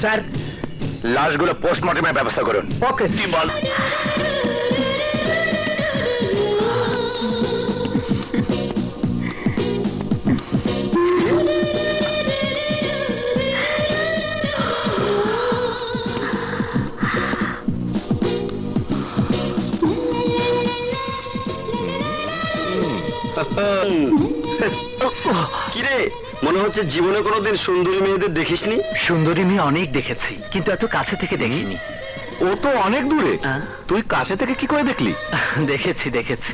Sir, লাশগুলো পোস্টমর্টমের ব্যবস্থা করুন। ওকে বল। কিরে, মনে হচ্ছে জীবনে কোনোদিন সুন্দরী মেয়েদের দেখিসনি? সুন্দরী মেয়ে অনেক দেখেছি, কিন্তু এত কাছে থেকে দেখিনি। ও তো অনেক দূরে, তুই কাছে থেকে কি করে দেখলি? দেখেছি দেখেছি।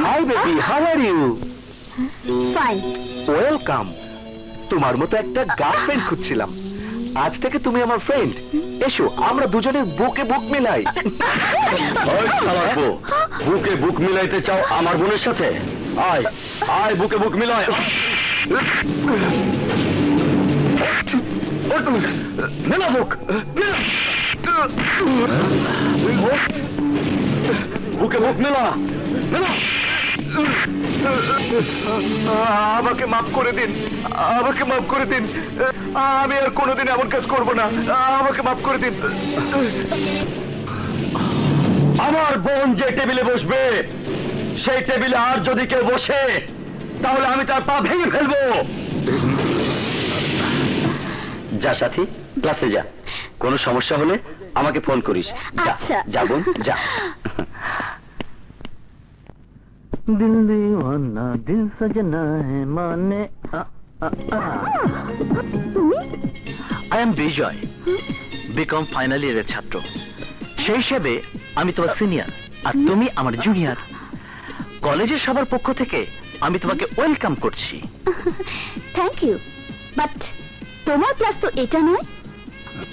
Hi baby, how are you? Fine. Welcome. তোমার মতো একটা গার্লফ্রেন্ড খুঁজছিলাম। আজ থেকে তুমি আমার ফ্রেন্ড। এসো আমরা দুজনে বুকে বুক মিলাই। বুকে বুক মিলাইতে চাও আমার বোনের সাথে? আয় আয়, বুকে বুক মিলাই। মেলা বুক, বুকে বুক মেলা। আমাকে মাফ করে দিন, আমাকে মাফ করে দিন। আমি আর কোনোদিন এমন কাজ করব না। আমাকে মাফ করে দিন। আমার বোন যে টেবিলে বসবে, সেই টেবিলে আর যদি কেউ বসে, তাহলে আমি তার পা ভেঙে ফেলবো। যা সাথী, ক্লাসে যা। কোনো সমস্যা হলে আমাকে ফোন করিস। যা বোন, যা। दिल दीवाना दिल सजना है माने। I am Bijoy, B Com final ইয়ারের ছাত্র। সেই হিসেবে আমি তোমার সিনিয়র আর তুমি আমার জুনিয়র। কলেজের সবার পক্ষ থেকে আমি তোমাকে ওয়েলকাম করছি। থ্যাংক ইউ, বাট তোমার ক্লাস তো এটা নয়।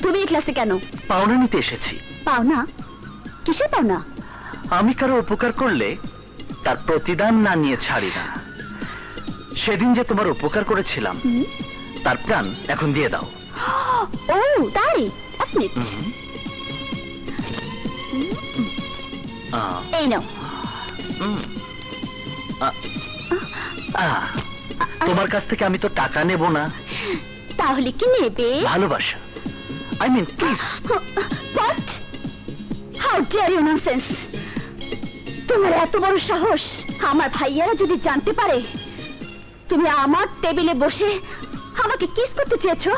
তুমি এই ক্লাসে কেন? পাওনা নিতে এসেছি। পাওনা? কিসের পাওনা? আমি কারো উপকার করলে তার প্রতিদান না নিয়ে ছাড়ি না। সেদিন যে তোমার উপকার করেছিলাম, তার প্রাণ এখন দিয়ে দাও। ও তাই? এই নাও। তোমার কাছ থেকে আমি তো টাকা নেব না। তাহলে কি নেবে? ভালোবাসা। I mean kiss. What? How dare you, nonsense! তোমার এত বড় সাহস! আমার ভাইয়ারা যদি জানতে পারে তুমি আমার টেবিলে বসে আমাকে কিস করতে চেয়েছো,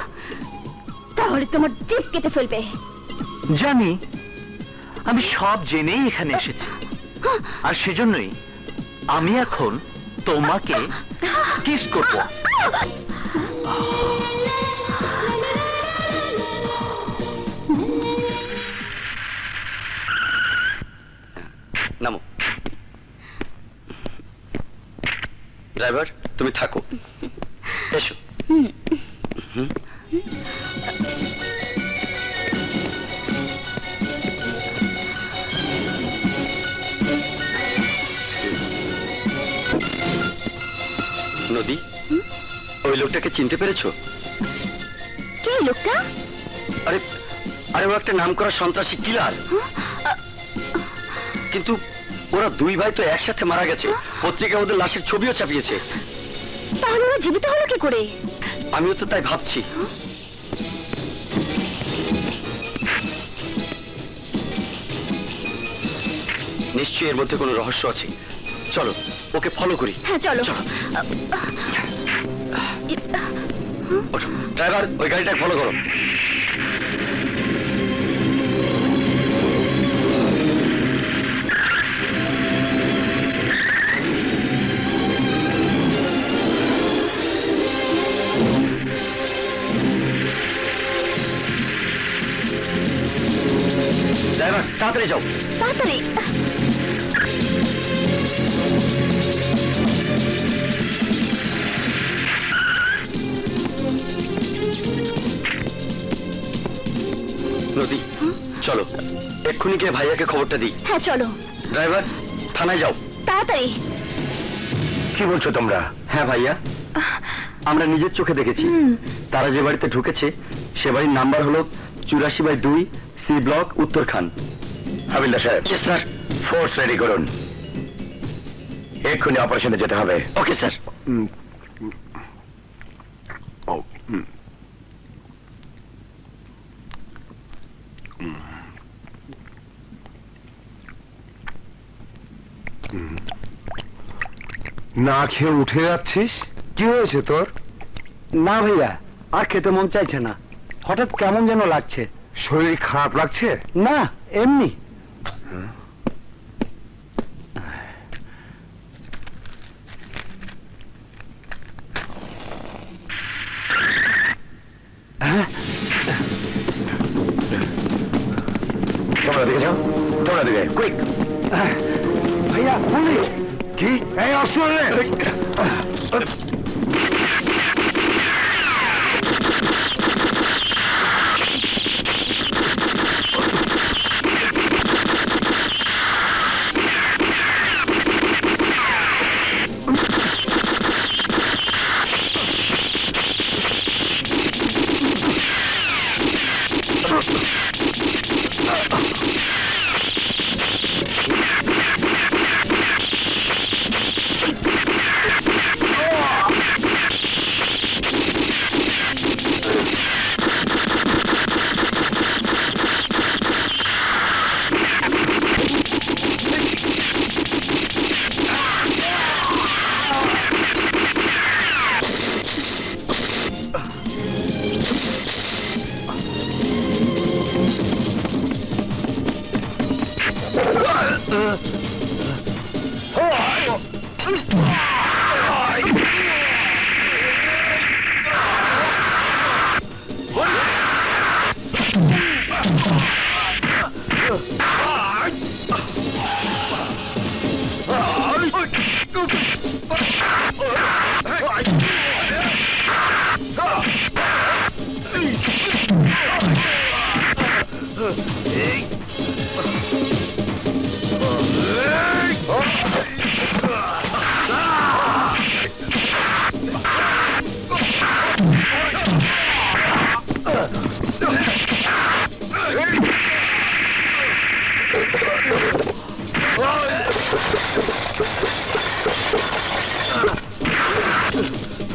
তাহলে তোমার জিভ কেটে ফেলবে। জানি, আমি সব জেনেই এখানে এসেছি। আর সেজন্যই আমি এখন তোমাকে কিস করব। নামো। ড্রাইভার, তুমি থাকো। এসো। নদী, ওই লোকটাকে চিনতে পেরেছো? কে লোকটা? আরে আরে ও একটা নাম করা সন্ত্রাসী কিলার। কিন্তু ওরা দুই ভাই তো একসাথে মারা গেছে। পত্রিকায় ওদের লাশের ছবিও ছাপিয়েছে। তাহলে ওরা জীবিত হলো কি করে? আমিও তো তাই ভাবছি। নিশ্চয়ই এর মধ্যে কোনো রহস্য আছে। চলো ওকে ফলো করি। হ্যাঁ চলো। ড্রাইভার, ওই গাড়িটা ফলো করো। তাড়াতাড়ি যাও। তাড়াতাড়ি। নদী, চলো এক্ষুনি গিয়ে ভাইয়াকে খবরটা দিই। হ্যাঁ চলো। ড্রাইভার, থানায় যাও। তাড়াতাড়ি। কি বলছো তোমরা? হ্যাঁ ভাইয়া, আমরা নিজের চোখে দেখেছি। তারা যে বাড়িতে ঢুকেছে সে বাড়ির নাম্বার হলো 84/2 সি ব্লক, উত্তরখান। হাবিলদার সাহেব। স্যার। ফোর্স রেডি করুন, এক্ষুনি অপারেশনে যেতে হবে। Okay sir. না খেয়ে উঠে যাচ্ছিস, কি হয়েছে তোর? না ভাইয়া, আর খেতে মন চাইছে না, হঠাৎ কেমন যেন লাগছে। শরীর খারাপ লাগছে? না, এমনি। তোমরা দিকে যাও, তোমরা দিকে, কুইক। ভাইয়া, পুলিশ। কি? এই অস্ত্র নে।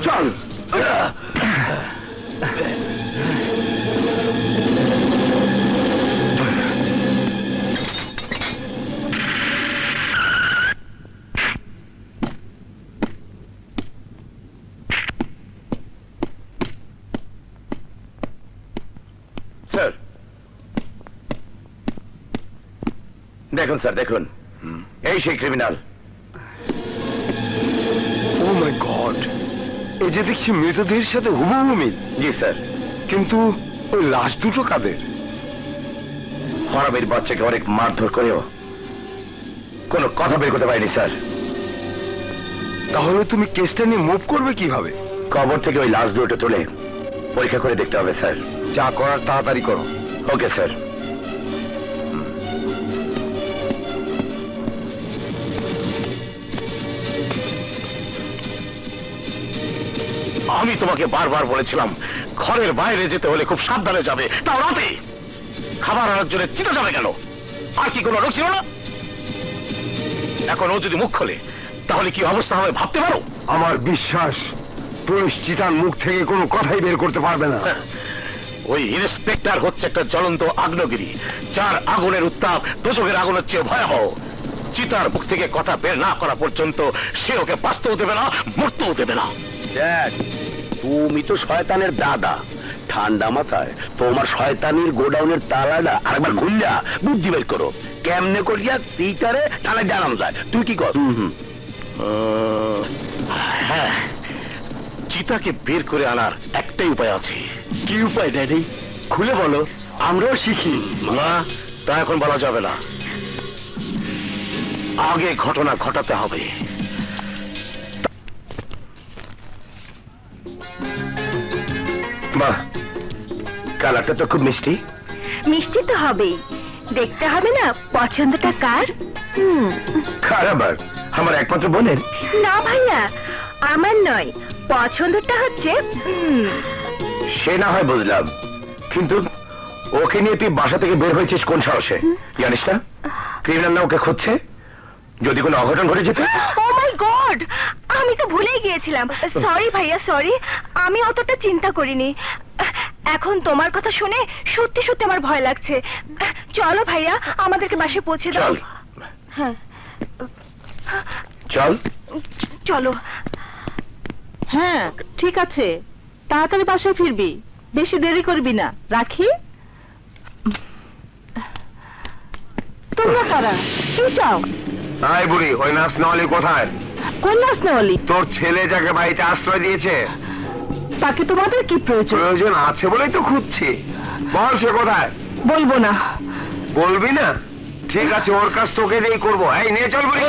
চল। স্যার দেখুন, স্যার দেখুন, এই সেই ক্রিমিনাল। ও মাই গড, এই যে দেখছি মৃতদেহের সাথে হুবহু মিল। জি স্যার। কিন্তু ওই লাশ দুটো কাদের? হরামের বাচ্চাকে অনেক মারধর করেও কোনো কথা বের করতে পারিনি স্যার। তাহলে তুমি কেসটা নিয়ে মুভ করবে কিভাবে? কবর থেকে ওই লাশ দুটো তুলে পরীক্ষা করে দেখতে হবে স্যার। যা করার তাড়াতাড়ি করো। Okay sir. আমি তোমাকে বারবার বলেছিলাম ঘরের বাইরে যেতে হলে খুব সাবধানে যাবে, তাও রাতে। খাবার আনার জন্য চিতা যাবে কেন? আর কি কোনো লোক ছিল না? এখন ও যদি মুখ খোলে তাহলে কি অবস্থা হবে ভাবতে পারো? আমার বিশ্বাস পুলিশ চিতার মুখ থেকে কোনো কথাই বের করতে পারবে না। ওই ইন্সপেক্টর হচ্ছে একটা জ্বলন্ত আগ্নেয়গিরি, যার আগুনের উত্তাপ দোজখের আগুনের চেয়ে ভয়াবহ। চিতার মুখ থেকে কথা বের না করা পর্যন্ত সে ওকে বাঁচতেও দেবে না, মরতেও দেবে না। তুমি তো শয়তানের দাদা, ঠান্ডা মাথায় তোমার শয়তানির গোডাউনের তালাটা আরেকবার খুললা বুদ্ধি বের করো, কেমনে করিয়া চিতারে থানায় জানানো যায়। তুই কি কর? হ্যাঁ, চিতাকে বের করে আনার একটাই উপায় আছে। কি উপায় ড্যাডি? খুলে বলো, আমরাও শিখি। না, তা এখন বলা যাবে না, আগে ঘটনা ঘটাতে হবে। বাহ, কালারটা তো খুব মিষ্টি। মিষ্টি তো হবেই, দেখতে হবে না পছন্দটা কার। খারাপ, আমার একমাত্র বোনের। না ভাইয়া, আমার নয়, পছন্দটা হচ্ছে সে না হয় বুঝলাম, কিন্তু ওকে নিয়ে তুই বাসা থেকে বের হয়েছিস কোন সাহসে? জানিস না ক্রিমিনাল না ওকে খুঁজছে? যদি কোনো অঘটন ঘটে যেত। ও মাই গড, আমি তো ভুলেই গিয়েছিলাম। সরি ভাইয়া, সরি, আমি অতটা চিন্তা করিনি। এখন তোমার কথা শুনে সত্যি সত্যি আমার ভয় লাগছে। চলো ভাইয়া, আমাদেরকে বাসে পৌঁছে দাও। চল। হ্যাঁ চল। চলো। হ্যাঁ ঠিক আছে, তাড়াতাড়ি বাসায় ফিরবি, বেশি দেরি করবি না। রাখি। তোমরা কারা, কি চাও? আয় বুড়ি, ওই নাচ নলি কোথায়? কোন নাচ নেওয়ালি? তোর ছেলে যাকে বাড়িতে আশ্রয় দিয়েছে, তাকে তোমাদের কি প্রয়োজন? প্রয়োজন আছে বলেই তো খুঁজছি। বল সে কোথায়? বলবো না। বলবি না? ঠিক আছে, ওর কাজ তোকে দিয়েই করবো। এই নিয়ে চল বুড়ি।